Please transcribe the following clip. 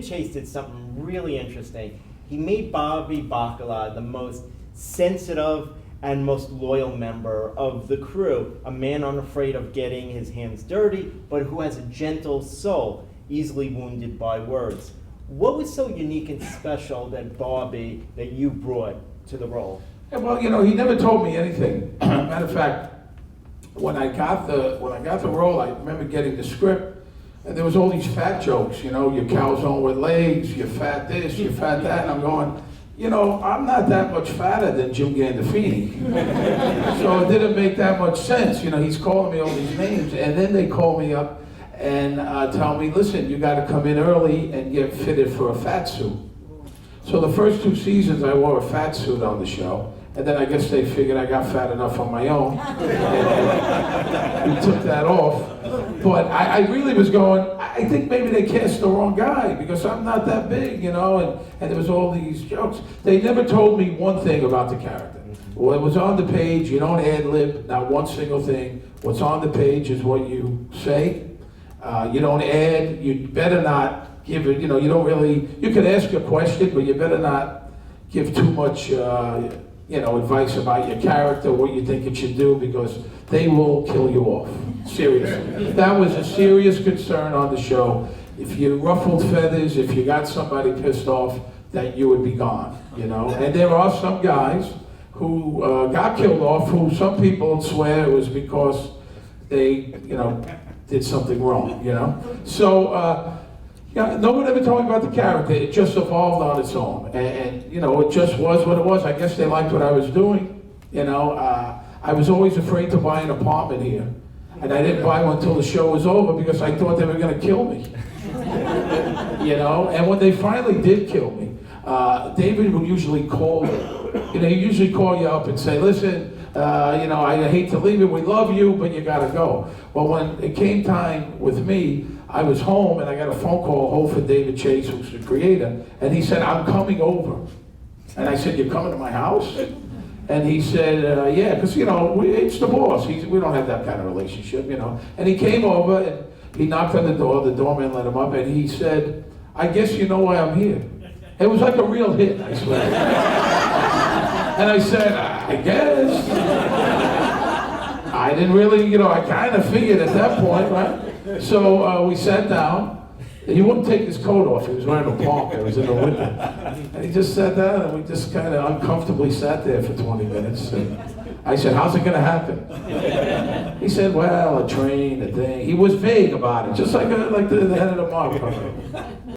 Chase did something really interesting. He made Bobby Bacala the most sensitive and most loyal member of the crew, a man unafraid of getting his hands dirty, but who has a gentle soul, easily wounded by words. What was so unique and special that Bobby, that you brought to the role? Yeah, well, you know, he never told me anything. Matter of fact, when I got the role, I remember getting the script, and there was all these fat jokes, you know, your calzone with legs, you're fat this, you're fat that, and I'm going, you know, I'm not that much fatter than Jim Gandolfini. So it didn't make that much sense. You know, he's calling me all these names, and then they call me up and tell me, listen, you got to come in early and get fitted for a fat suit. So the first 2 seasons I wore a fat suit on the show, and then I guess they figured I got fat enough on my own. We took that off. But I really was going, I think maybe they cast the wrong guy because I'm not that big, you know, and there was all these jokes. They never told me one thing about the character. Well, it was on the page, you don't ad-lib, not one single thing. What's on the page is what you say. You don't add, you better not give it, you know, you don't really, you could ask a question, but you better not give too much, you know, advice about your character, what you think it should do, because they will kill you off. Seriously. That was a serious concern on the show. If you ruffled feathers, if you got somebody pissed off, that you would be gone, you know. And there are some guys who got killed off, who some people swear it was because they, you know, did something wrong, you know. So, yeah, no one ever told me about the character. It just evolved on its own. And you know, it just was what it was. I guess they liked what I was doing. You know, I was always afraid to buy an apartment here. And I didn't buy one until the show was over because I thought they were going to kill me. You know, and when they finally did kill me, David would usually call me. You know, he'd usually call you up and say, listen, you know, I hate to leave you, we love you, but you got to go. Well, when it came time with me, I was home and I got a phone call for David Chase, who's the creator, and he said, I'm coming over. And I said, you're coming to my house? And he said, yeah, because, you know, it's the boss. We don't have that kind of relationship, you know. And he came over and he knocked on the doorman let him up, and he said, I guess you know why I'm here. It was like a real hit, I swear. And I said, I guess. I didn't really, you know, I kind of figured at that point, right? So we sat down. And he wouldn't take his coat off. He was wearing a parka. It was in the winter. And he just sat down, and we just kind of uncomfortably sat there for 20 minutes. And I said, how's it going to happen? He said, well, a train, a thing. He was vague about it, just like the head of the mob company.